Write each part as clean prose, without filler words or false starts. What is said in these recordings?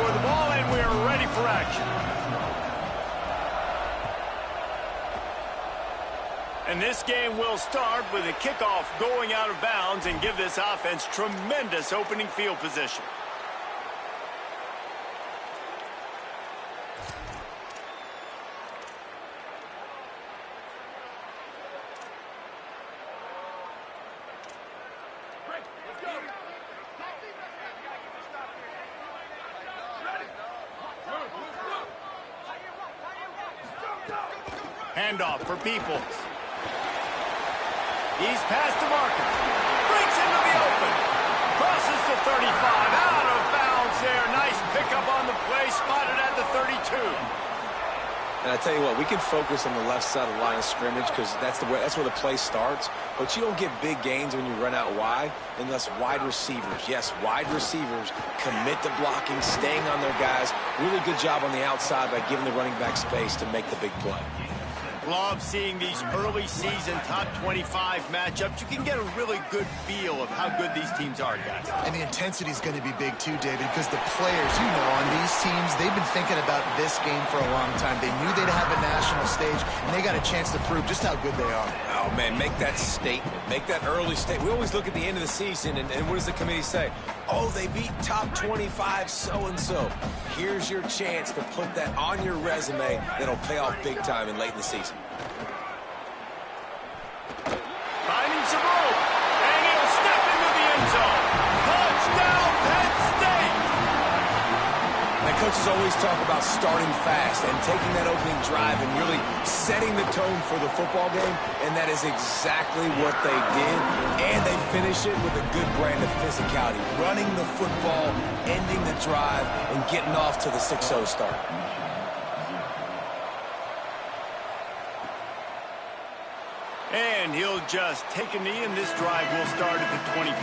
for the ball, and we're ready for action. And this game will start with a kickoff going out of bounds and give this offense tremendous opening field position. Handoff for Peoples. He's past the marker. Breaks into the open. Crosses the 35. Out of bounds there. Nice pickup on the play. Spotted at the 32. And I tell you what, we can focus on the left side of the line of scrimmage because that's where the play starts. But you don't get big gains when you run out wide unless wide receivers, yes, wide receivers commit to blocking, staying on their guys. Really good job on the outside by giving the running back space to make the big play. Love seeing these early season top 25 matchups. You can get a really good feel of how good these teams are, guys. And the intensity is going to be big too, David, because the players, you know, on these teams, they've been thinking about this game for a long time. They knew they'd have a national stage, and they got a chance to prove just how good they are. Oh, man, make that statement. Make that early statement. We always look at the end of the season, and what does the committee say? Oh, they beat top 25 so-and-so. Here's your chance to put that on your resume that'll pay off big time and late in the season. Finding some room, and he'll step into the end zone. Touchdown, Penn State! And coaches always talk about starting fast and taking that opening drive and really setting the tone for the football game, and that is exactly what they did, and they finish it with a good brand of physicality, running the football, ending the drive, and getting off to the 6-0 start. And he'll just take a knee, and this drive will start at the 25.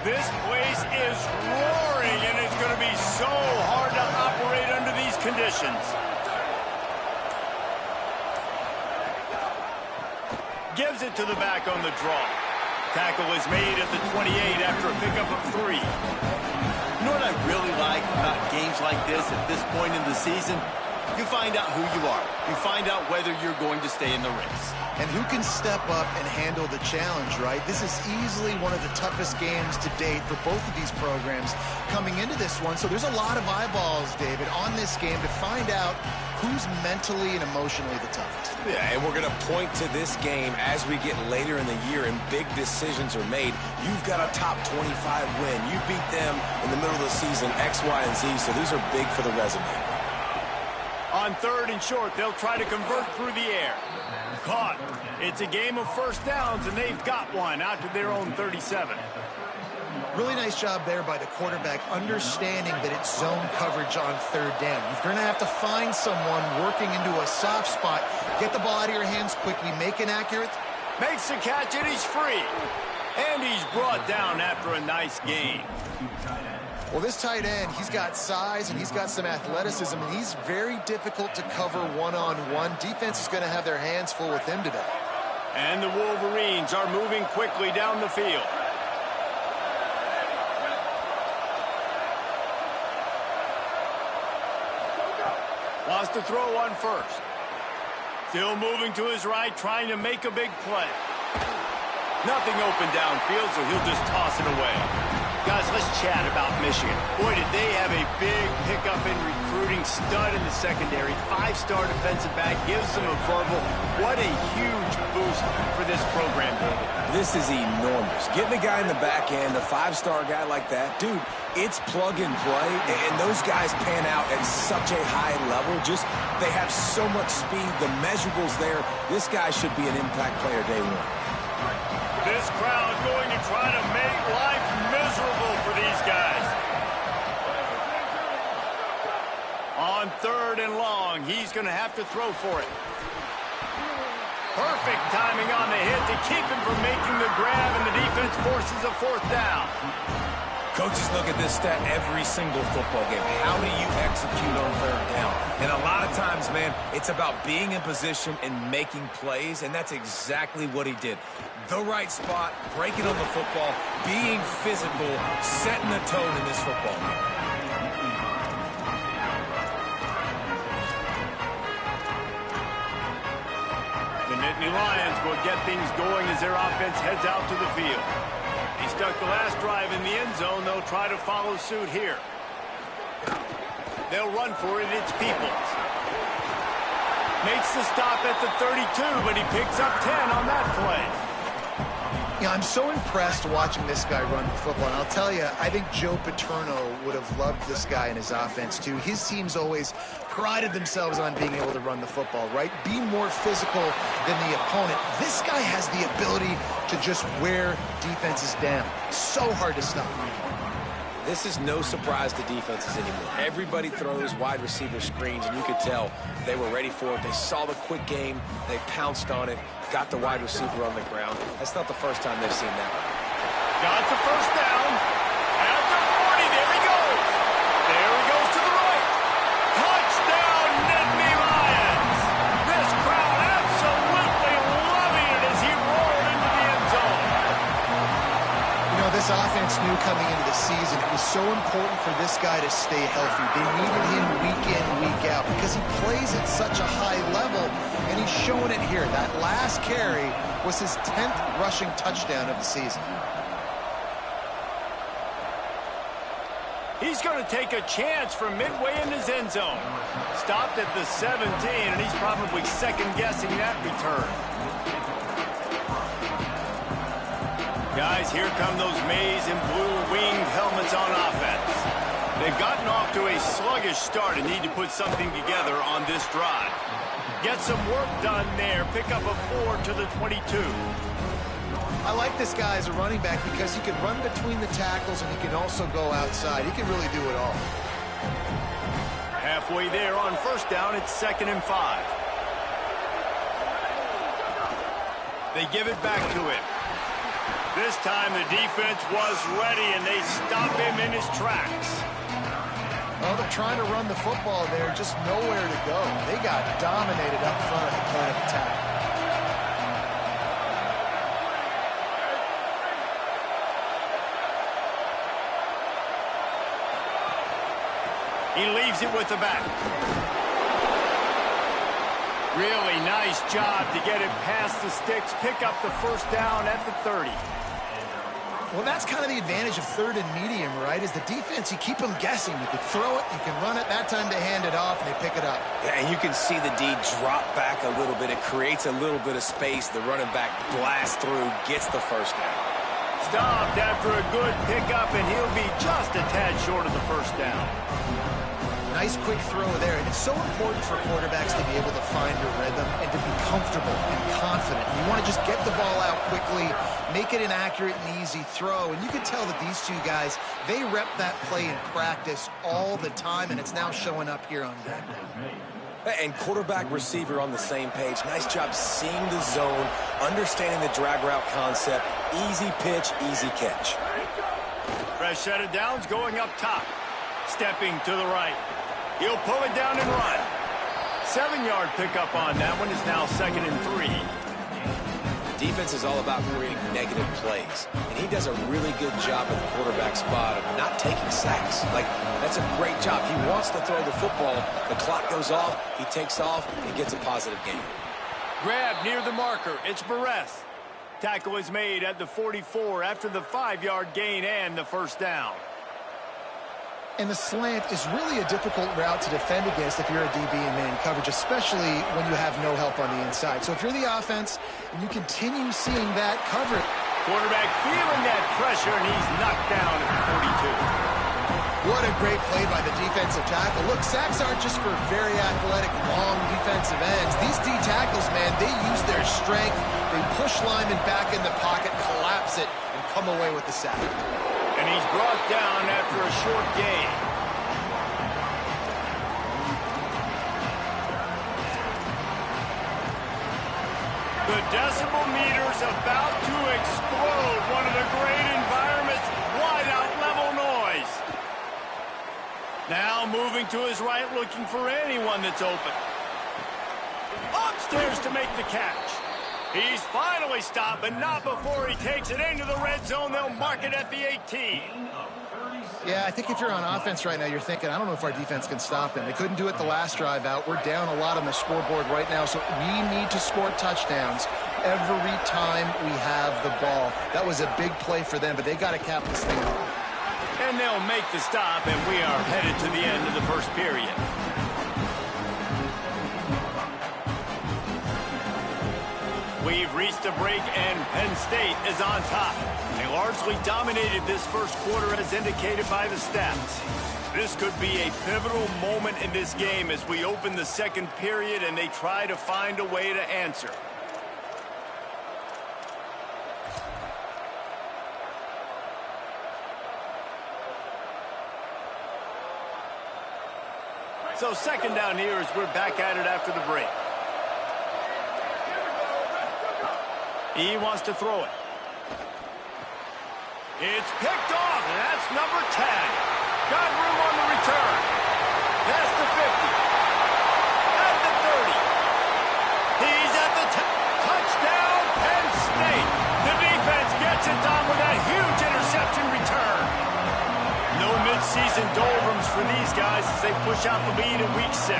This place is roaring, and it's going to be so hard to operate under these conditions. Gives it to the back on the draw. Tackle is made at the 28 after a pickup of 3. You know what I really like about games like this at this point in the season? You find out who you are. You find out whether you're going to stay in the race. And who can step up and handle the challenge, right? This is easily one of the toughest games to date for both of these programs coming into this one. So there's a lot of eyeballs, David, on this game to find out who's mentally and emotionally the toughest. Yeah, and we're going to point to this game as we get later in the year and big decisions are made. You've got a top 25 win. You beat them in the middle of the season, X, Y, and Z, so these are big for the resume. On 3rd and short, they'll try to convert through the air. Caught. It's a game of first downs, and they've got one out to their own 37. Really nice job there by the quarterback, understanding that it's zone coverage on 3rd down. You're going to have to find someone working into a soft spot. Get the ball out of your hands quickly, make it accurate. Makes the catch, and he's free. And he's brought down after a nice gain. Well, this tight end, he's got size and he's got some athleticism, and he's very difficult to cover one-on-one. Defense is going to have their hands full with him today. And the Wolverines are moving quickly down the field. Wants to throw on 1st. Still moving to his right, trying to make a big play. Nothing open downfield, so he'll just toss it away. Guys, let's chat about Michigan. Boy, did they have a big pickup in recruiting. Stud in the secondary. 5-star defensive back. Gives them a verbal. What a huge boost for this program, David. This is enormous. Getting a guy in the back end, a 5-star guy like that, dude, it's plug and play, and those guys pan out at such a high level. Just, they have so much speed. The measurables there. This guy should be an impact player day one. This crowd going to try to make life miserable for these guys. On 3rd and long, he's going to have to throw for it. Perfect timing on the hit to keep him from making the grab, and the defense forces a 4th down. Coaches look at this stat every single football game. How do you execute on third down? And a lot of times, man, it's about being in position and making plays, and that's exactly what he did. The right spot, breaking on the football, being physical, setting the tone in this football game. The Nittany Lions will get things going as their offense heads out to the field. He stuck the last drive in the end zone. They'll try to follow suit here. They'll run for it. It's Peoples. Makes the stop at the 32, but he picks up 10 on that play. Yeah, I'm so impressed watching this guy run the football. And I'll tell you, I think Joe Paterno would have loved this guy in his offense, too. His teams always prided themselves on being able to run the football, right? Be more physical than the opponent. This guy has the ability to just wear defenses down. So hard to stop. This is no surprise to defenses anymore. Everybody throws wide receiver screens, and you could tell they were ready for it. They saw the quick game. They pounced on it, got the wide receiver on the ground. That's not the first time they've seen that. Got the first down. At the 40, there he goes. There he goes to the right. Touchdown, Nittany Lions. This crowd absolutely loving it as he rolled into the end zone. You know, this offense knew coming into the season it was so important for this guy to stay healthy. They needed him week in, week out because he plays at such a high level, and he's showing it here. That last carry was his 10th rushing touchdown of the season. He's going to take a chance from midway in his end zone. Stopped at the 17, and he's probably second-guessing that return. Guys, here come those maize and blue winged helmets on offense. They've gotten off to a sluggish start and need to put something together on this drive. Get some work done there. Pick up a 4 to the 22. I like this guy as a running back because he can run between the tackles and he can also go outside. He can really do it all. Halfway there on first down, it's 2nd and 5. They give it back to him. This time the defense was ready and they stop him in his tracks. Well, they're trying to run the football there, just nowhere to go. They got dominated up front at the point of attack. He leaves it with the back. Really nice job to get it past the sticks, pick up the first down at the 30. Well, that's kind of the advantage of 3rd and medium, right? Is the defense, you keep them guessing. You can throw it, you can run it. That time they hand it off, and they pick it up. Yeah, and you can see the D drop back a little bit. It creates a little bit of space. The running back blasts through, gets the first down. Stopped after a good pickup, and he'll be just a tad short of the first down. Nice quick throw there. And it's so important for quarterbacks to be able to find your rhythm and to be comfortable and confident. You want to just get the ball out quickly, make it an accurate and easy throw. And you can tell that these two guys, they rep that play in practice all the time, and it's now showing up here on game day. And quarterback receiver on the same page. Nice job seeing the zone, understanding the drag route concept. Easy pitch, easy catch. Fresh set of downs going up top. Stepping to the right. He'll pull it down and run. 7-yard pickup on that one. Is now 2nd and 3. Defense is all about creating negative plays. And he does a really good job at the quarterback spot of not taking sacks. Like, that's a great job. He wants to throw the football. The clock goes off. He takes off and gets a positive gain. Grab near the marker. It's Barres. Tackle is made at the 44 after the 5-yard gain and the first down. And the slant is really a difficult route to defend against if you're a DB in man coverage, especially when you have no help on the inside. So if you're the offense and you continue seeing that, cover it. Quarterback feeling that pressure, and he's knocked down at the 42. What a great play by the defensive tackle. Look, sacks aren't just for very athletic, long defensive ends. These D tackles, man, they use their strength. They push linemen back in the pocket, collapse it, and come away with the sack. And he's brought down after a short gain. The decibel meter's about to explode. One of the great environments, wide out level noise. Now moving to his right, looking for anyone that's open. Upstairs to make the catch. He's finally stopped, but not before he takes it into the red zone. They'll mark it at the 18. Yeah, I think if you're on offense right now, you're thinking, I don't know if our defense can stop him. They couldn't do it the last drive out. We're down a lot on the scoreboard right now, so we need to score touchdowns every time we have the ball. That was a big play for them, but they got to cap this thing off. And they'll make the stop, and we are headed to the end of the first period. We've reached a break, and Penn State is on top. They largely dominated this first quarter as indicated by the stats. This could be a pivotal moment in this game as we open the second period and they try to find a way to answer. So second down here as we're back at it after the break. He wants to throw it. It's picked off, and that's number 10. Got room on the return. Past the 50. At the 30. He's at the touchdown, Penn State. The defense gets it done with a huge interception return. No midseason doldrums for these guys as they push out the lead in week 6.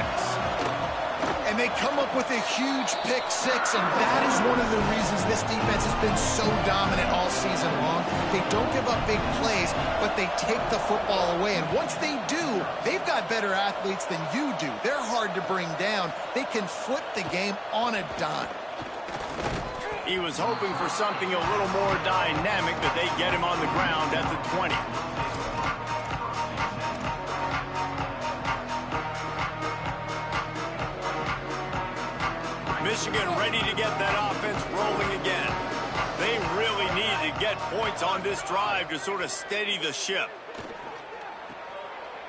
And they come up with a huge pick 6, and that is one of the reasons this defense has been so dominant all season long. They don't give up big plays, but they take the football away. And once they do, they've got better athletes than you do. They're hard to bring down. They can flip the game on a dime. He was hoping for something a little more dynamic, but they get him on the ground at the 20. Michigan ready to get that offense rolling again. They really need to get points on this drive to sort of steady the ship.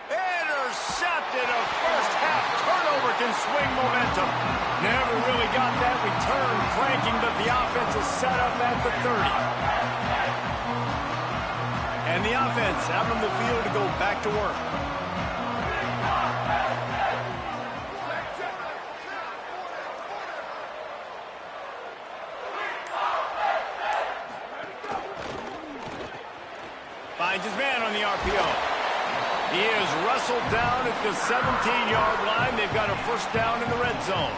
Intercepted. A first half turnover can swing momentum. Never really got that return cranking, but the offense is set up at the 30. And the offense out on the field to go back to work. Finds his man on the RPO. He is wrestled down at the 17-yard line. They've got a first down in the red zone.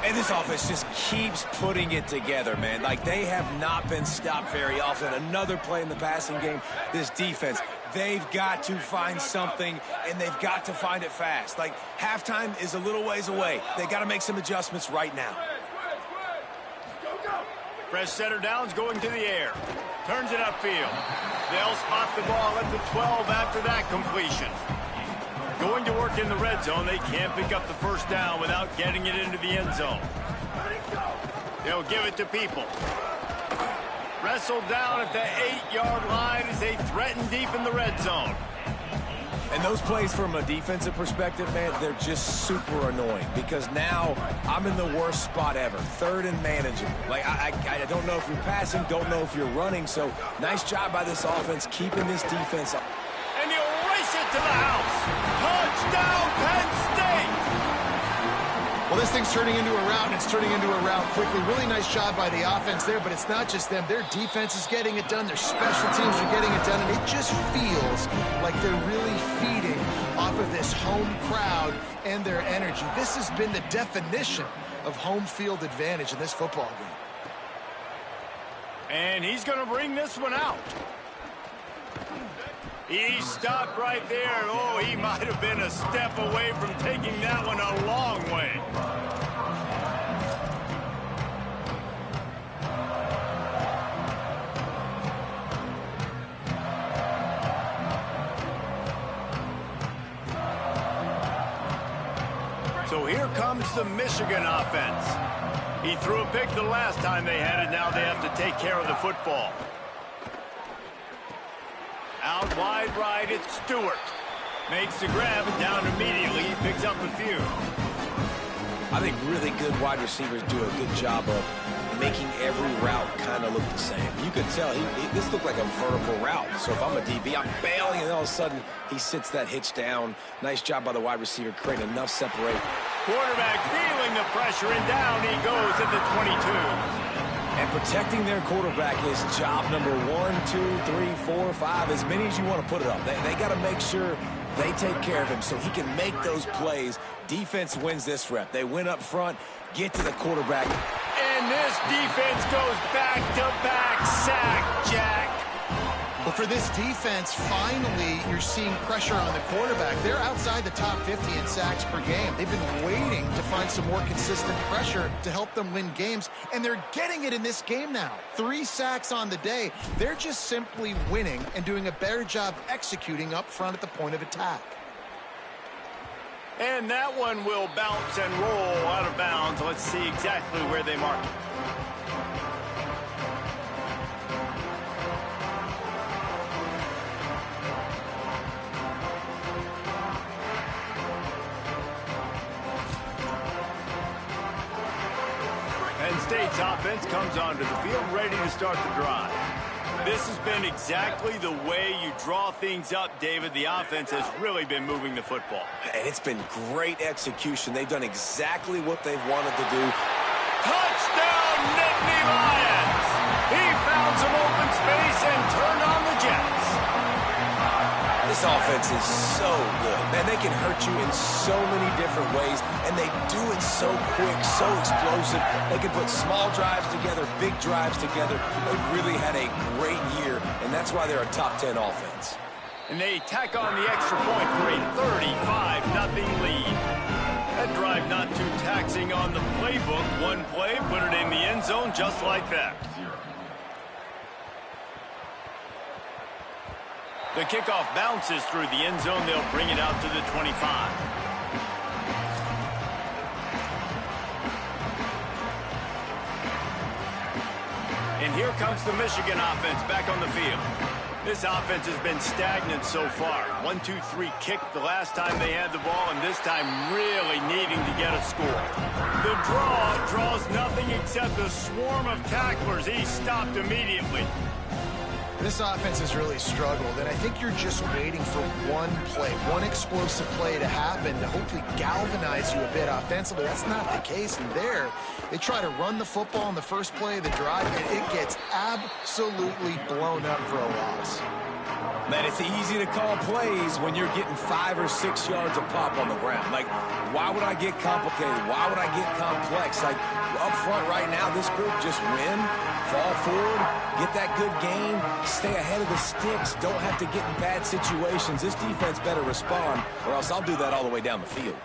And this offense just keeps putting it together, man. Like, they have not been stopped very often. Another play in the passing game. This defense, they've got to find something, and they've got to find it fast. Like, halftime is a little ways away. They got to make some adjustments right now. Fresh center downs going to the air. Turns it upfield. They'll spot the ball at the 12 after that completion. Going to work in the red zone. They can't pick up the first down without getting it into the end zone. They'll give it to People. Wrestled down at the 8-yard line as they threaten deep in the red zone. And those plays from a defensive perspective, man, they're just super annoying because now I'm in the worst spot ever. Third and manageable. Like, I don't know if you're passing, don't know if you're running. So nice job by this offense keeping this defense up. And he'll race it to the house. Touchdown, Penn State! Well, this thing's turning into a rout, and it's turning into a rout quickly. Really nice job by the offense there, but it's not just them. Their defense is getting it done. Their special teams are getting it done, and it just feels like they're really feeding off of this home crowd and their energy. This has been the definition of home field advantage in this football game. And he's going to bring this one out. He stopped right there. Oh, he might have been a step away from taking that one a long way. So here comes the Michigan offense. He threw a pick the last time they had it. Now they have to take care of the football. Out wide right, it's Stewart. Makes the grab and down immediately. He picks up a few. I think really good wide receivers do a good job of making every route kind of look the same. You could tell this looked like a vertical route. So if I'm a DB, I'm bailing, and all of a sudden he sits that hitch down. Nice job by the wide receiver, creating enough separation. Quarterback feeling the pressure, and down he goes at the 22. And protecting their quarterback is job number 1, 2, 3, 4, 5, as many as you want to put it up. They got to make sure they take care of him so he can make those plays. Defense wins this rep. They win up front, get to the quarterback. And this defense goes back-to-back sack, Jack. Well, for this defense, finally, you're seeing pressure on the quarterback. They're outside the top 50 in sacks per game. They've been waiting to find some more consistent pressure to help them win games, and they're getting it in this game now. 3 sacks on the day. They're just simply winning and doing a better job executing up front at the point of attack. And that one will bounce and roll out of bounds. Let's see exactly where they mark it. Penn State's offense comes onto the field ready to start the drive. This has been exactly the way you draw things up, David. The offense has really been moving the football. And it's been great execution. They've done exactly what they've wanted to do. Touchdown, Nittany Lions! He found some open space and turned on the Jets. This offense is so good. Man, they can hurt you in so many different ways, and they do it so quick, so explosive. They can put small drives together, big drives together. They've really had a great year, and that's why they're a top 10 offense. And they tack on the extra point for a 35-0 lead. That drive not too taxing on the playbook. One play, put it in the end zone just like that. The kickoff bounces through the end zone. They'll bring it out to the 25. And here comes the Michigan offense back on the field. This offense has been stagnant so far. 1-2-3 kick the last time they had the ball, and this time really needing to get a score. The draw draws nothing except a swarm of tacklers. He's stopped immediately. This offense has really struggled, and I think you're just waiting for one play, one explosive play to happen to hopefully galvanize you a bit offensively. That's not the case, and there, they try to run the football in the first play of the drive, and it gets absolutely blown up for a loss. Man, it's easy to call plays when you're getting 5 or 6 yards of pop on the ground. Like, why would I get complicated? Why would I get complex? Like, up front right now, this group just win, fall forward, get that good game, stay ahead of the sticks, don't have to get in bad situations. This defense better respond, or else I'll do that all the way down the field.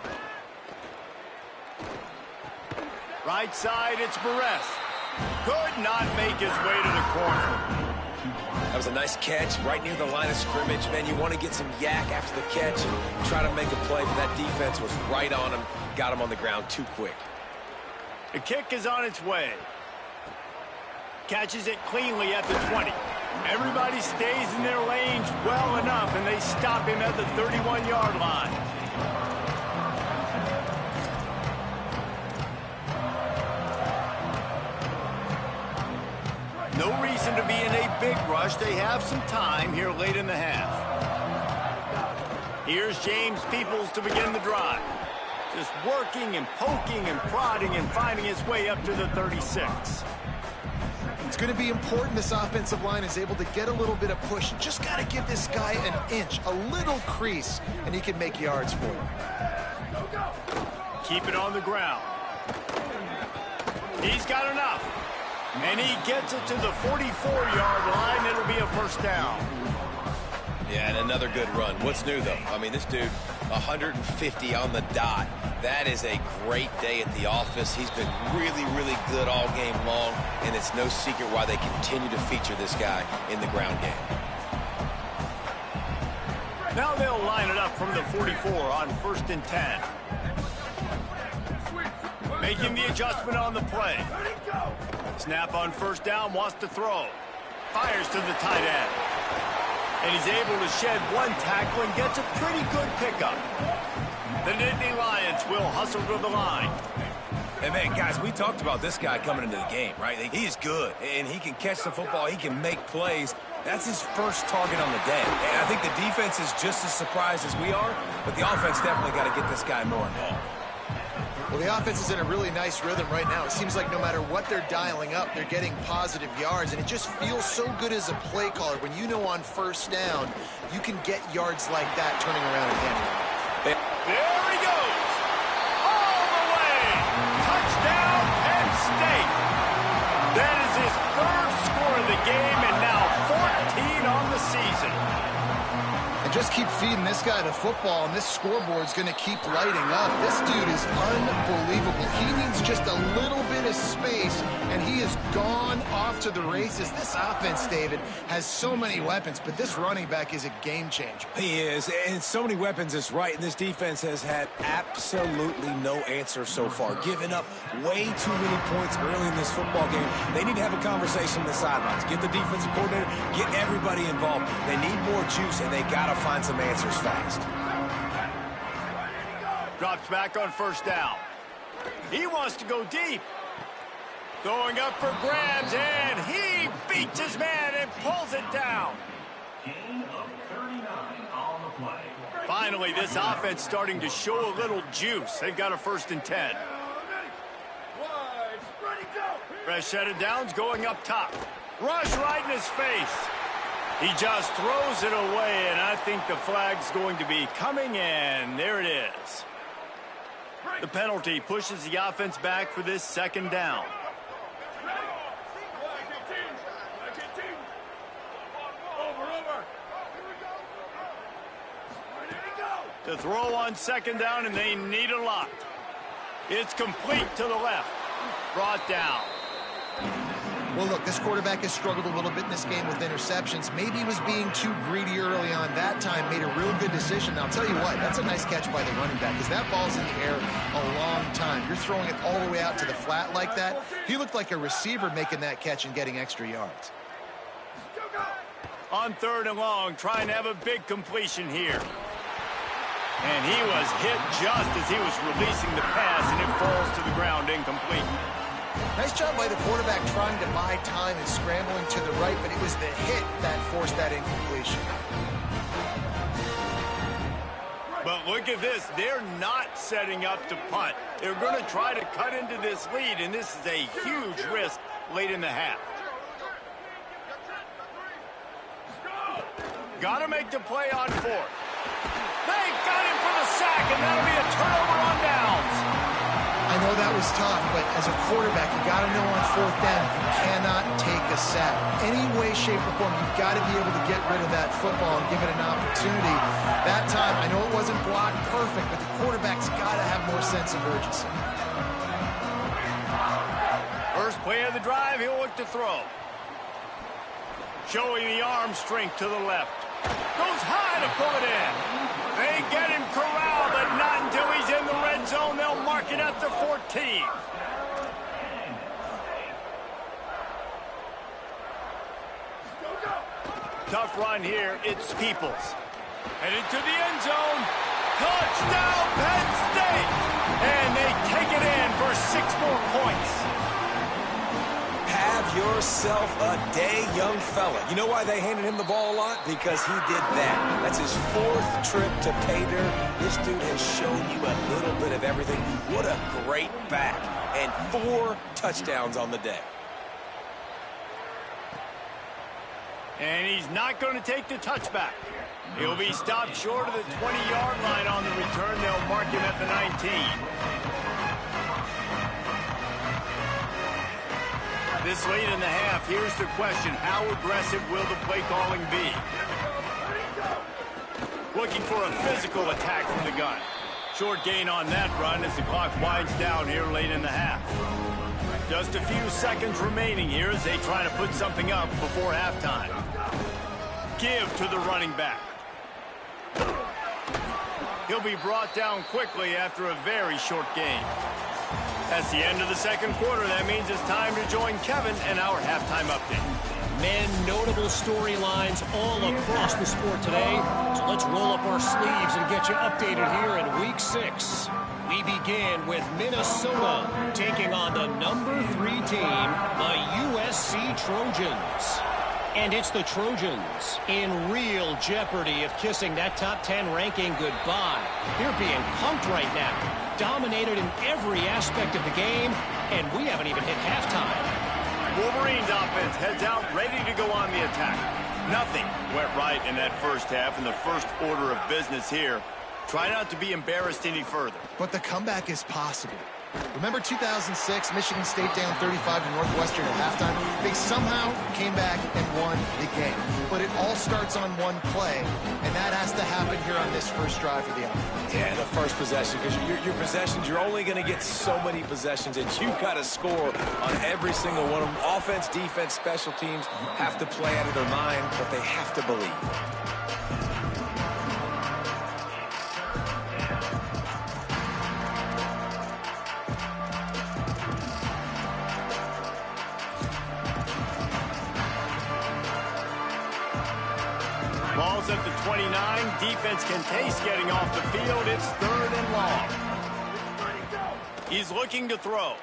Right side, it's Barres. Could not make his way to the corner. That was a nice catch right near the line of scrimmage. Man, you want to get some yak after the catch and try to make a play, but that defense was right on him, got him on the ground too quick. The kick is on its way. Catches it cleanly at the 20. Everybody stays in their lanes well enough, and they stop him at the 31-yard line. No reason to be in a big rush. They have some time here late in the half. Here's James Peoples to begin the drive. Just working and poking and prodding and finding his way up to the 36. It's going to be important this offensive line is able to get a little bit of push. You just got to give this guy an inch, a little crease, and he can make yards for you. Keep it on the ground. He's got enough. And he gets it to the 44-yard line. It'll be a first down. Yeah, and another good run. What's new, though? I mean, this dude, 150 on the dot. That is a great day at the office. He's been really, really good all game long, and it's no secret why they continue to feature this guy in the ground game. Now they'll line it up from the 44 on 1st and 10. Making the adjustment on the play. Snap on first down, wants to throw. Fires to the tight end. And he's able to shed one tackle and gets a pretty good pickup. The Nittany Lions will hustle to the line. And, man, guys, we talked about this guy coming into the game, right? He's good, and he can catch the football. He can make plays. That's his first target on the day. And I think the defense is just as surprised as we are, but the offense definitely got to get this guy more involved. Well, the offense is in a really nice rhythm right now. It seems like no matter what they're dialing up, they're getting positive yards, and it just feels so good as a play caller when you know on first down you can get yards like that turning around and handing it off. There he goes. All the way. Touchdown, Penn State. That is his third score of the game, and now 14 on the season. And just keep feeding this guy the football, and this scoreboard's going to keep lighting up. This dude is unbelievable. He needs just a little bit of space, and he is gone off to the races. This offense, David, has so many weapons, but this running back is a game changer. He is, and so many weapons is right, and this defense has had absolutely no answer so far, giving up way too many points early in this football game. They need to have a conversation on the sidelines. Get the defensive coordinator, get everybody involved. They need more juice, and they got to find some answers fast. Drops back on first down. He wants to go deep. Going up for grabs, and he beats his man and pulls it down. Gain of 39 on the play. Finally, this offense starting to show a little juice. They've got a 1st and 10. Fresh set of downs going up top. Rush right in his face. He just throws it away, and I think the flag's going to be coming in. There it is. The penalty pushes the offense back for this 2nd down. The throw on 2nd down, and they need a lot. It's complete to the left. Brought down. Well, look, this quarterback has struggled a little bit in this game with interceptions. Maybe he was being too greedy early on. That time made a real good decision. Now, I'll tell you what, that's a nice catch by the running back because that ball's in the air a long time. You're throwing it all the way out to the flat like that. He looked like a receiver making that catch and getting extra yards. On 3rd and long, trying to have a big completion here. And he was hit just as he was releasing the pass, and it falls to the ground incomplete. Nice job by the quarterback trying to buy time and scrambling to the right, but it was the hit that forced that incompletion. But look at this. They're not setting up to punt. They're going to try to cut into this lead, and this is a huge risk late in the half. Got to make the play on 4th. They got him for the sack, and that'll be a turnover on downs. I know that was tough, but as a quarterback, you got to know on 4th down, you cannot take a sack. Any way, shape, or form, you've got to be able to get rid of that football and give it an opportunity. That time, I know it wasn't blocked perfect, but the quarterback's got to have more sense of urgency. First play of the drive, he'll look to throw. Showing the arm strength to the left. Goes high to pull it in. They get him corralled, but not until he's in the red zone. They'll mark it at the 14. Tough run here. It's Peoples. Headed to the end zone. Touchdown, Penn State! And they take it in for 6 more points. Have yourself a day, young fella. You know why they handed him the ball a lot? Because he did that. That's his 4th trip to pay dirt. This dude has shown you a little bit of everything. What a great back. And 4 touchdowns on the day. And he's not going to take the touchback. He'll be stopped short of the 20-yard line on the return. They'll mark him at the 19. This late in the half, here's the question. How aggressive will the play calling be? Looking for a physical attack from the gun. Short gain on that run as the clock winds down here late in the half. Just a few seconds remaining here as they try to put something up before halftime. Give to the running back. He'll be brought down quickly after a very short game. That's the end of the 2nd quarter. That means it's time to join Kevin and our halftime update. Men, notable storylines all across the sport today. So let's roll up our sleeves and get you updated here in Week 6. We begin with Minnesota taking on the number 3 team, the USC Trojans. And it's the Trojans in real jeopardy of kissing that top 10 ranking goodbye. They're being punked right now, dominated in every aspect of the game, and we haven't even hit halftime. Wolverines offense heads out, ready to go on the attack. Nothing went right in that first half, and the first order of business here. Try not to be embarrassed any further. But the comeback is possible. Remember 2006, Michigan State down 35 to Northwestern at halftime? They somehow came back and won the game. But it all starts on one play, and that has to happen here on this first drive for the offense. Yeah, the first possession, because your possessions, you're only going to get so many possessions, and you've got to score on every single one of them. Offense, defense, special teams have to play out of their mind, but they have to believe. Ball's at the 29. Defense can taste getting off the field. It's 3rd and long. He's looking to throw.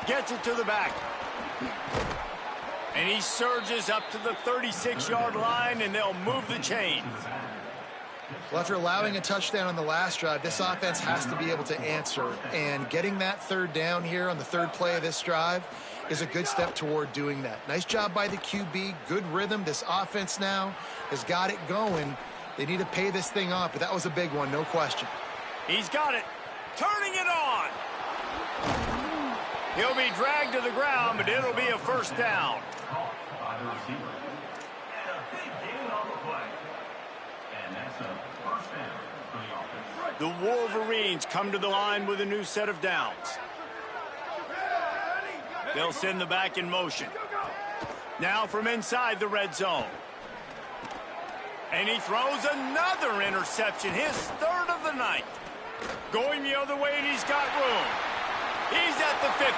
Gets it to the back. And he surges up to the 36-yard line, and they'll move the chains. Well, after allowing a touchdown on the last drive, this offense has to be able to answer. And getting that 3rd down here on the 3rd play of this drive is a good step toward doing that. Nice job by the QB. Good rhythm. This offense now has got it going. They need to pay this thing off, but that was a big one, no question. He's got it. Turning it on. He'll be dragged to the ground, but it'll be a 1st down. By the receiver. And a big gain on the play. And that's a 1st down for the offense. The Wolverines come to the line with a new set of downs. They'll send the back in motion. Now from inside the red zone. And he throws another interception, his 3rd of the night. Going the other way, and he's got room. He's at the 50.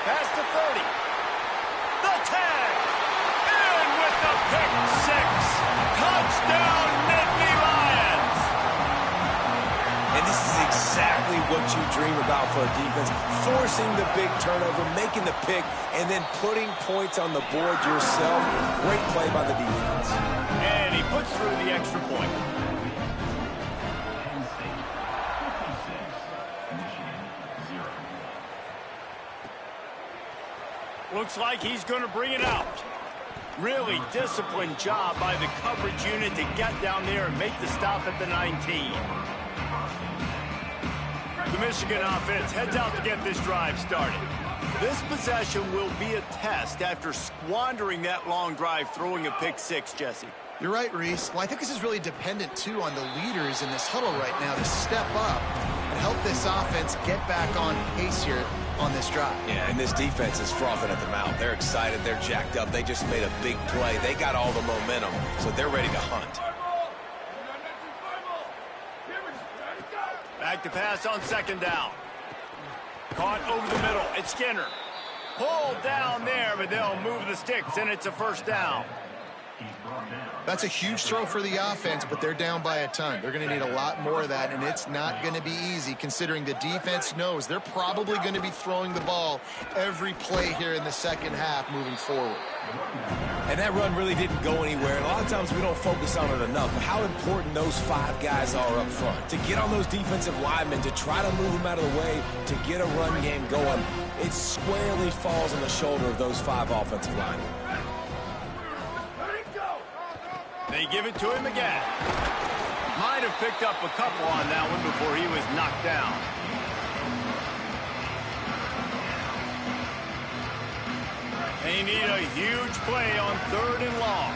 Past the 30. The 10. In with the pick 6. Touchdown, Nittany Lions. And this is exactly what you dream about for a defense. Forcing the big turnover, making the pick, and then putting points on the board yourself. Great play by the defense. And he puts through the extra point. Penn State 56, Michigan 0. Looks like he's going to bring it out. Really disciplined job by the coverage unit to get down there and make the stop at the 19. The Michigan offense heads out to get this drive started. This possession will be a test after squandering that long drive throwing a pick 6, Jesse. You're right, Reese. Well, I think this is really dependent, too, on the leaders in this huddle right now to step up and help this offense get back on pace here on this drive. Yeah, and this defense is frothing at the mouth. They're excited. They're jacked up. They just made a big play. They got all the momentum, so they're ready to hunt. Back to pass on 2nd down. Caught over the middle. It's Skinner. Pulled down there, but they'll move the sticks, and it's a 1st down. That's a huge throw for the offense, but they're down by a ton. They're going to need a lot more of that, and it's not going to be easy considering the defense knows they're probably going to be throwing the ball every play here in the 2nd half moving forward. And that run really didn't go anywhere. And a lot of times we don't focus on it enough. But how important those 5 guys are up front. To get on those defensive linemen, to try to move them out of the way, to get a run game going, it squarely falls on the shoulder of those 5 offensive linemen. They give it to him again. Might have picked up a couple on that one before he was knocked down. They need a huge play on 3rd and long.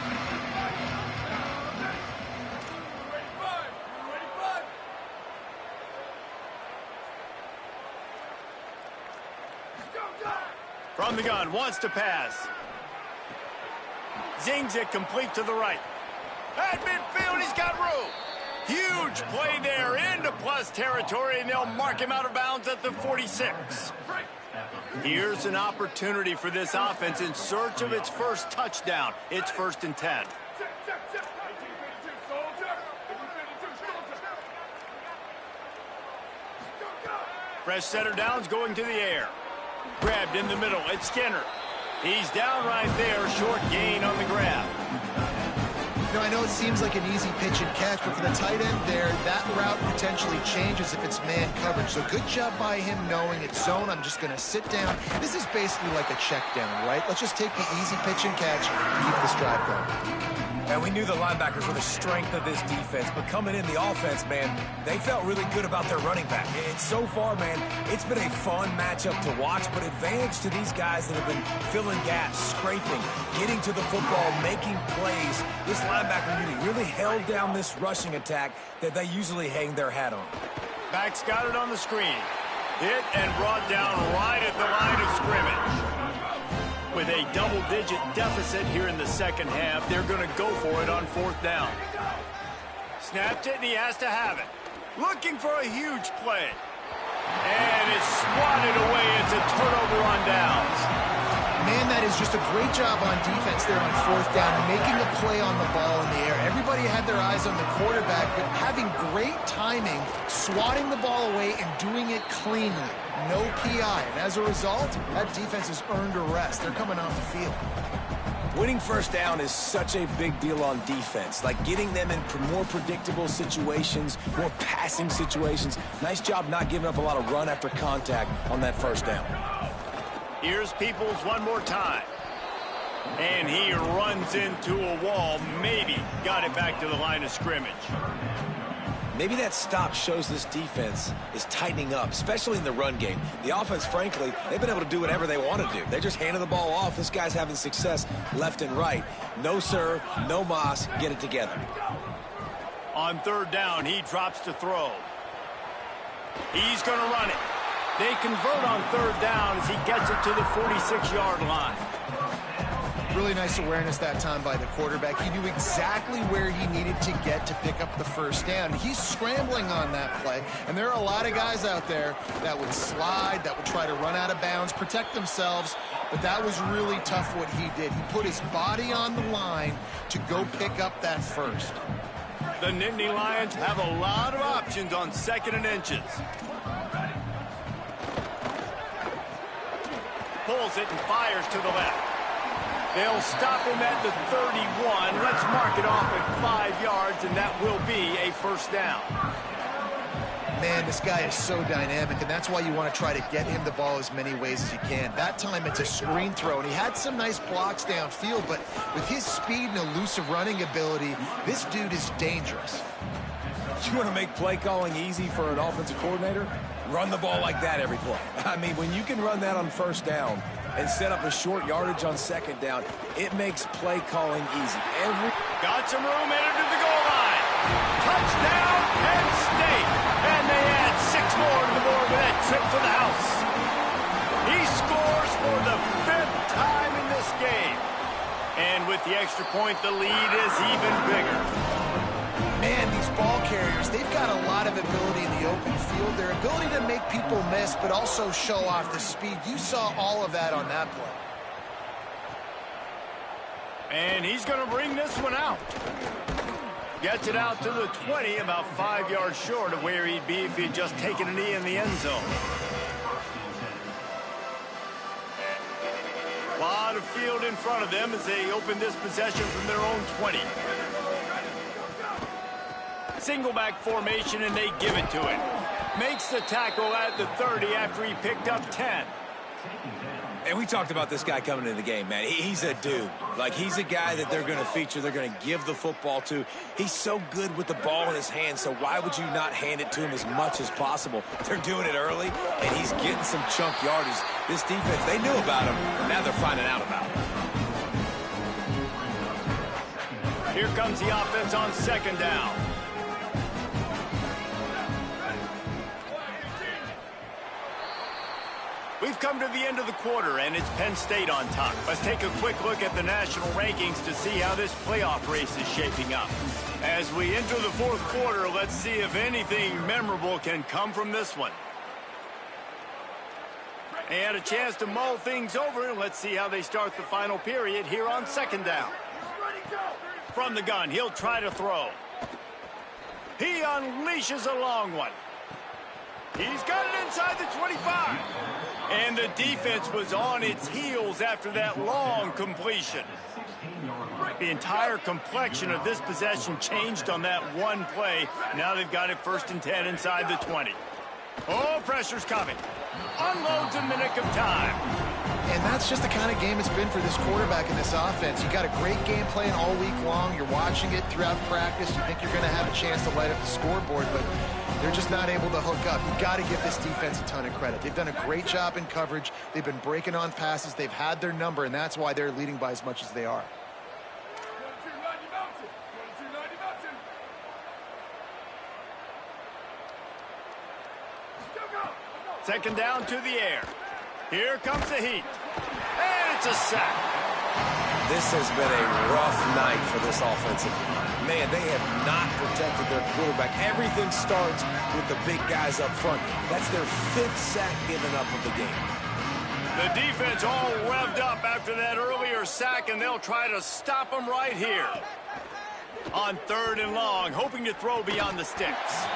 From the gun, wants to pass. Zings it complete to the right. At midfield, he's got room. Huge play there into plus territory, and they'll mark him out of bounds at the 46. Here's an opportunity for this offense in search of its first touchdown. It's 1st and 10. Fresh setter downs going to the air. Grabbed in the middle. It's Skinner. He's down right there. Short gain on the grab. You know, I know it seems like an easy pitch and catch, but for the tight end there, that route potentially changes if it's man coverage. So good job by him knowing it's zone. I'm just going to sit down. This is basically like a check down, right? Let's just take the easy pitch and catch and keep this drive going. And we knew the linebackers were the strength of this defense, but coming in the offense, man, they felt really good about their running back. And so far, man, it's been a fun matchup to watch, but advantage to these guys that have been filling gaps, scraping, getting to the football, making plays. This linebacker unit really held down this rushing attack that they usually hang their hat on. Backs got it on the screen. Hit and brought down right at the line of scrimmage. With a double-digit deficit here in the second half, they're going to go for it on 4th down. Snapped it, and he has to have it. Looking for a huge play. And it's swatted away. It's a turnover on downs. Man, that is just a great job on defense there on 4th down, making a play on the ball in the air. Everybody had their eyes on the quarterback, but having great timing, swatting the ball away and doing it cleanly. No PI. And as a result, that defense has earned a rest. They're coming off the field. Winning 1st down is such a big deal on defense, like getting them in more predictable situations, more passing situations. Nice job not giving up a lot of run after contact on that 1st down. Here's Peoples one more time. And he runs into a wall. Maybe got it back to the line of scrimmage. Maybe that stop shows this defense is tightening up, especially in the run game. The offense, frankly, they've been able to do whatever they want to do. They're just handing the ball off. This guy's having success left and right. No serve, no moss, get it together. On 3rd down, he drops to throw. He's going to run it. They convert on 3rd down as he gets it to the 46-yard line. Really nice awareness that time by the quarterback. He knew exactly where he needed to get to pick up the 1st down. He's scrambling on that play, and there are a lot of guys out there that would slide, that would try to run out of bounds, protect themselves, but that was really tough what he did. He put his body on the line to go pick up that 1st. The Nittany Lions have a lot of options on 2nd and inches. Pulls it and fires to the left. They'll stop him at the 31. Let's mark it off at 5 yards, and that will be a 1st down. Man, this guy is so dynamic, and that's why you want to try to get him the ball as many ways as you can. That time it's a screen throw, and he had some nice blocks downfield, but with his speed and elusive running ability, this dude is dangerous. You want to make play calling easy for an offensive coordinator? Run the ball like that every play. I mean, when you can run that on 1st down and set up a short yardage on 2nd down, it makes play calling easy. Got some room, entered to the goal line. Touchdown, Penn State. And they add 6 more to the board with that trip to the house. He scores for the 5th time in this game. And with the extra point, the lead is even bigger. Man, these ball carriers, they've got a lot of ability in the open field. Their ability to make people miss, but also show off the speed. You saw all of that on that play. And he's going to bring this one out. Gets it out to the 20, about 5 yards short of where he'd be if he'd just taken a knee in the end zone. A lot of field in front of them as they open this possession from their own 20. Single back formation, and they give it to him. Makes the tackle at the 30 after he picked up 10. And we talked about this guy coming into the game, man. He's a dude. Like, he's a guy that they're going to feature, they're going to give the football to. He's so good with the ball in his hands, so why would you not hand it to him as much as possible? They're doing it early, and he's getting some chunk yardage. This defense, they knew about him, and now they're finding out about him. Here comes the offense on 2nd down. We've come to the end of the quarter, and it's Penn State on top. Let's take a quick look at the national rankings to see how this playoff race is shaping up. As we enter the 4th quarter, let's see if anything memorable can come from this one. They had a chance to mull things over. Let's see how they start the final period here on second down. From the gun, he'll try to throw. He unleashes a long one. He's got it inside the 25. And the defense was on its heels after that long completion. The entire complexion of this possession changed on that one play. Now they've got it 1st and 10 inside the 20. Oh, pressure's coming. Unloads in the nick of time. And that's just the kind of game it's been for this quarterback in this offense. You got a great game plan all week long. You're watching it throughout practice. You think you're going to have a chance to light up the scoreboard, but they're just not able to hook up. You got to give this defense a ton of credit. They've done a great job in coverage. They've been breaking on passes. They've had their number, and that's why they're leading by as much as they are. Second down to the air. Here comes the heat. And it's a sack. This has been a rough night for this offensive line. Man, they have not protected their quarterback. Everything starts with the big guys up front. That's their 5th sack given up of the game. The defense all revved up after that earlier sack, and they'll try to stop them right here. On 3rd and long, hoping to throw beyond the sticks.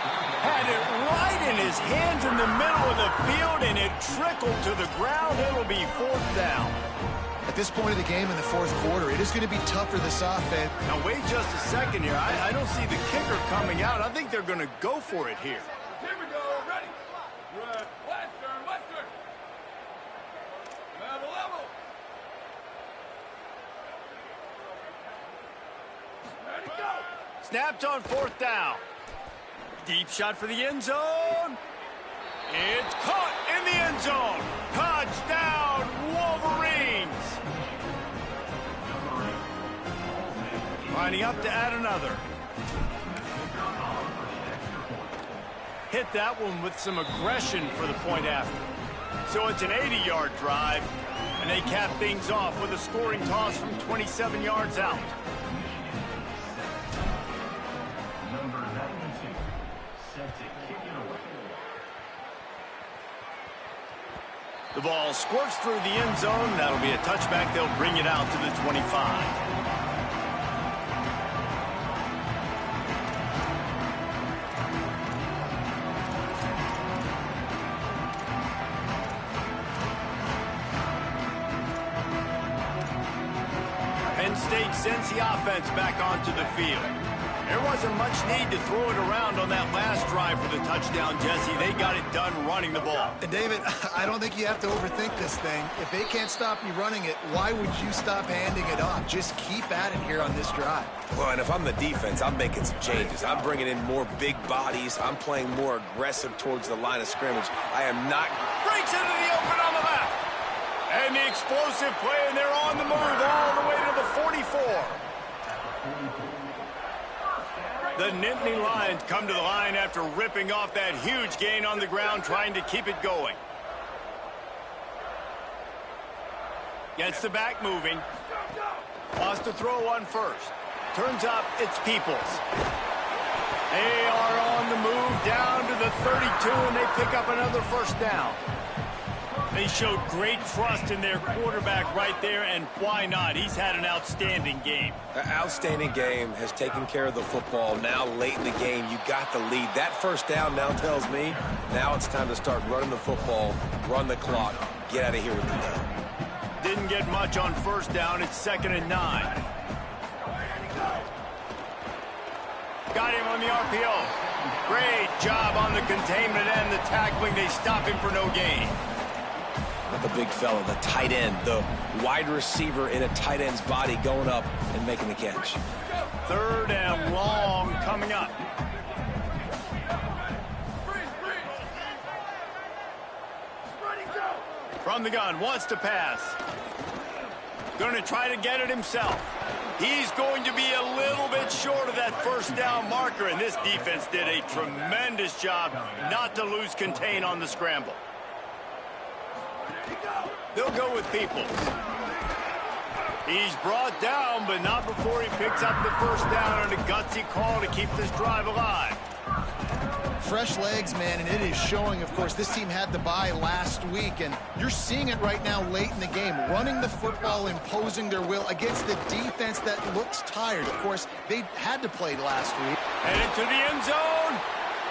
Had it right in his hands in the middle of the field, and it trickled to the ground. It'll be 4th down. At this point of the game in the 4th quarter, it is going to be tough for this offense. Now, wait just a second here. I don't see the kicker coming out. I think they're going to go for it here. Here we go. Ready. Western. Level. Ready, go. Snapped on 4th down. Deep shot for the end zone. It's caught in the end zone. Touchdown, Wolverines. Lining up to add another. Hit that one with some aggression for the point after. So it's an 80-yard drive, and they cap things off with a scoring toss from 27 yards out. Number 92, set to kick it away. The ball squirts through the end zone. That'll be a touchback. They'll bring it out to the 25. Penn State sends the offense back onto the field. There wasn't much need to throw it around on that last drive for the touchdown, Jesse. They got it done running the ball. And David, I don't think you have to overthink this thing. If they can't stop you running it, why would you stop handing it off? Just keep at it here on this drive. Well, and if I'm the defense, I'm making some changes. I'm bringing in more big bodies. I'm playing more aggressive towards the line of scrimmage. I am not... Breaks into the open on the left. And the explosive play, and they're on the move all the way to the 44. The Nittany Lions come to the line after ripping off that huge gain on the ground, trying to keep it going. Gets the back moving. Wants to throw on 1st. Turns up, it's Peoples. They are on the move down to the 32, and they pick up another 1st down. They showed great trust in their quarterback right there, and why not? He's had an outstanding game. An outstanding game, has taken care of the football. Now, late in the game, you got the lead. That 1st down now tells me now it's time to start running the football, run the clock, get out of here with the down. Didn't get much on 1st down. It's 2nd and 9. Got him on the RPO. Great job on the containment and the tackling. They stop him for no gain. Not the big fella, the tight end, the wide receiver in a tight end's body going up and making the catch. 3rd and long coming up. From the gun, wants to pass. Going to try to get it himself. He's going to be a little bit short of that 1st down marker, and this defense did a tremendous job not to lose contain on the scramble. They'll go with Peoples. He's brought down, but not before he picks up the 1st down, and a gutsy call to keep this drive alive. Fresh legs, man, and it is showing. Of course, this team had the bye last week, and you're seeing it right now late in the game. Running the football, imposing their will against the defense that looks tired. Of course, they had to play last week. Headed to the end zone,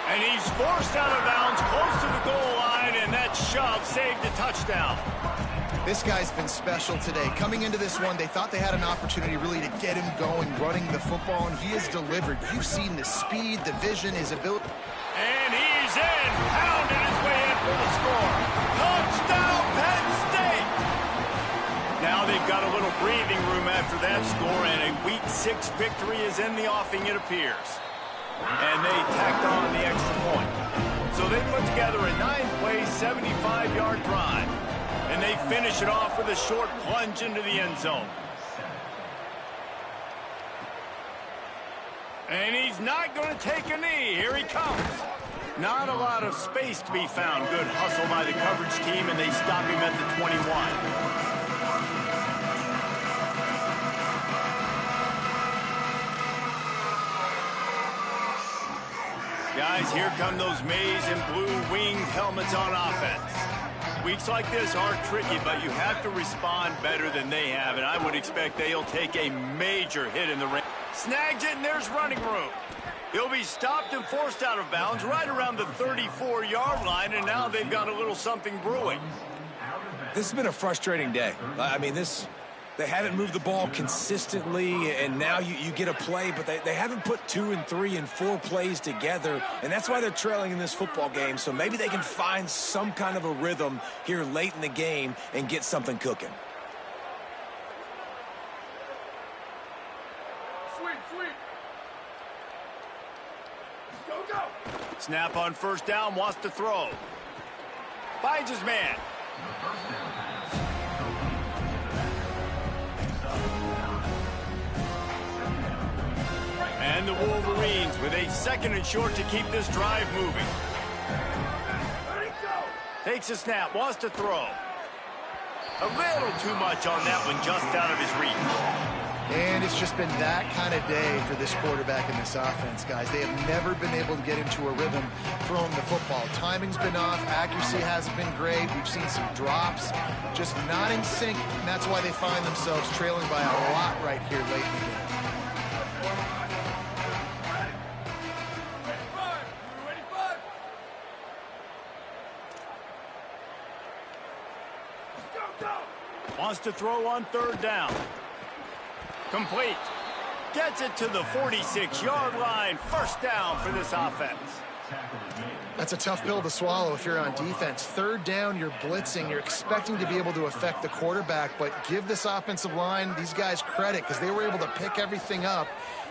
and he's forced out of bounds close to the goal line, and that shove saved a touchdown. This guy's been special today. Coming into this one, they thought they had an opportunity really to get him going, running the football, and he has delivered. You've seen the speed, the vision, his ability. And he's in, pounding his way in for the score. Touchdown, Penn State! Now they've got a little breathing room after that score, and a Week 6 victory is in the offing, it appears. And they tacked on the extra point. So they put together a 9-play, 75-yard drive. And they finish it off with a short plunge into the end zone. And he's not going to take a knee. Here he comes. Not a lot of space to be found. Good hustle by the coverage team, and they stop him at the 21. Guys, here come those maize and blue winged helmets on offense. Weeks like this are tricky, but you have to respond better than they have, and I would expect they'll take a major hit in the ring. Snags it, and there's running room. He'll be stopped and forced out of bounds right around the 34-yard line, and now they've got a little something brewing. This has been a frustrating day. I mean, they haven't moved the ball consistently, and now you get a play, but they haven't put 2 and 3 and 4 plays together, and that's why they're trailing in this football game. So maybe they can find some kind of a rhythm here late in the game and get something cooking. Sweet. Go. Snap on first down, wants to throw. Finds his man. And the Wolverines with a 2nd and short to keep this drive moving. Takes a snap, wants to throw. A little too much on that one, just out of his reach. And it's just been that kind of day for this quarterback and this offense, guys. They have never been able to get into a rhythm throwing the football. Timing's been off. Accuracy hasn't been great. We've seen some drops, just not in sync, and that's why they find themselves trailing by a lot right here late in the game. Wants to throw on 3rd down. Complete. Gets it to the 46-yard line. 1st down for this offense. That's a tough pill to swallow if you're on defense. 3rd down, you're blitzing. You're expecting to be able to affect the quarterback, but give this offensive line, these guys, credit because they were able to pick everything up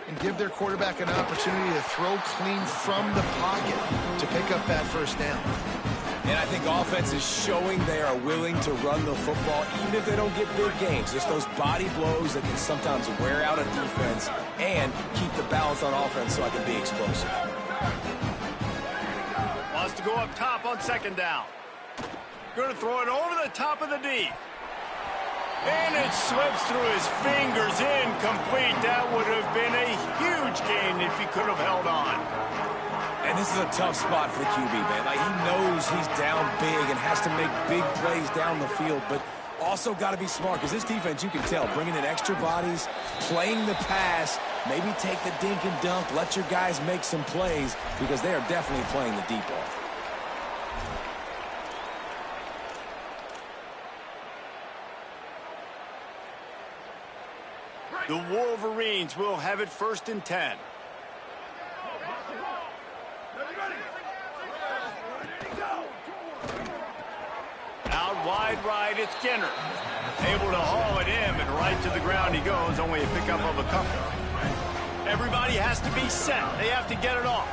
and give their quarterback an opportunity to throw clean from the pocket to pick up that 1st down. And I think offense is showing they are willing to run the football, even if they don't get big gains. Just those body blows that can sometimes wear out a defense and keep the balance on offense so I can be explosive. Wants to go up top on 2nd down. Going to throw it over the top of the D. And it slips through his fingers, incomplete. That would have been a huge gain if he could have held on. And this is a tough spot for the QB, man. Like, he knows he's down big and has to make big plays down the field, but also got to be smart because this defense, you can tell, bringing in extra bodies, playing the pass, maybe take the dink and dunk, let your guys make some plays because they are definitely playing the deep ball. The Wolverines will have it 1st and 10. Out wide right, it's Skinner. Able to haul it in, and right to the ground he goes, only a pickup of a couple. Everybody has to be set. They have to get it off.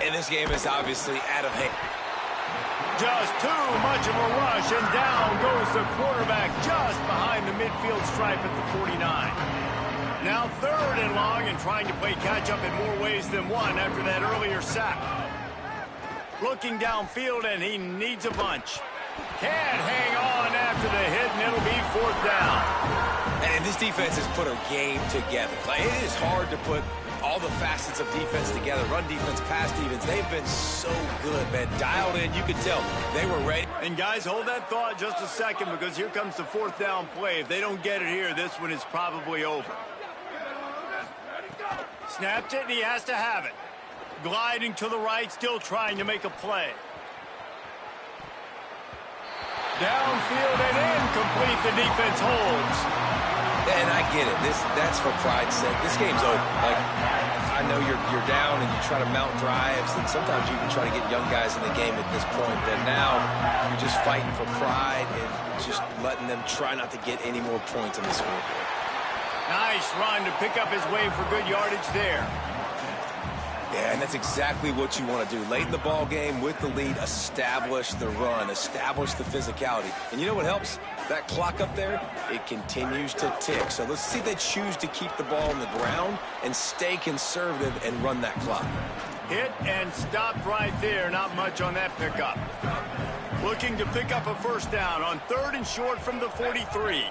And this game is obviously out of hand. Just too much of a rush, and down goes the quarterback just behind the midfield stripe at the 49. Now 3rd and long, and trying to play catch-up in more ways than one after that earlier sack. Looking downfield, and he needs a bunch. Can't hang on after the hit, and it'll be 4th down. And this defense has put a game together. Like, it is hard to put all the facets of defense together, run defense, pass defense. They've been so good, man. Dialed in, you could tell they were ready. And guys, hold that thought just a second, because here comes the fourth down play. If they don't get it here, this one is probably over. Snapped it, and he has to have it. Gliding to the right, still trying to make a play. Downfield and incomplete. The defense holds. And I get it. That's for pride's sake. This game's over. Like, I know you're down and you try to mount drives, and sometimes you can try to get young guys in the game at this point. But now you're just fighting for pride and just letting them try not to get any more points on the scoreboard. Nice run to pick up his way for good yardage there. Yeah, and that's exactly what you want to do. Late in the ball game with the lead, establish the run, establish the physicality. And you know what helps? That clock up there, it continues to tick. So let's see if they choose to keep the ball on the ground and stay conservative and run that clock. Hit and stopped right there. Not much on that pickup. Looking to pick up a first down on 3rd and short from the 43.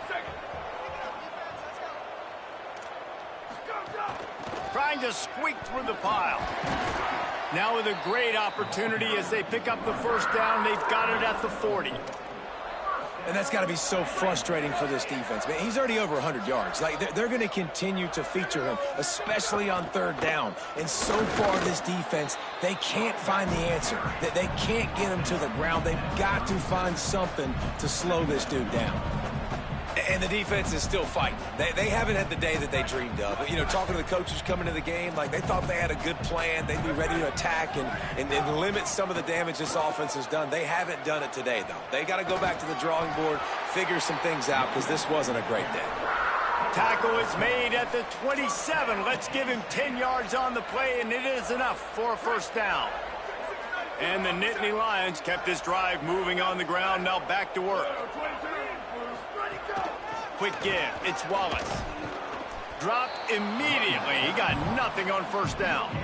Trying to squeak through the pile. Now with a great opportunity as they pick up the first down. They've got it at the 40. And that's got to be so frustrating for this defense. Man, he's already over 100 yards. Like, they're going to continue to feature him, especially on 3rd down. And so far, this defense, they can't find the answer. They can't get him to the ground. They've got to find something to slow this dude down. And the defense is still fighting. They haven't had the day that they dreamed of. You know, talking to the coaches coming to the game, like, they thought they had a good plan. They'd be ready to attack and limit some of the damage this offense has done. They haven't done it today, though. They got to go back to the drawing board, figure some things out, because this wasn't a great day. Tackle is made at the 27. Let's give him 10 yards on the play, and it is enough for a first down. And the Nittany Lions kept this drive moving on the ground. Now back to work. Quick give. It's Wallace. Dropped immediately. He got nothing on first down.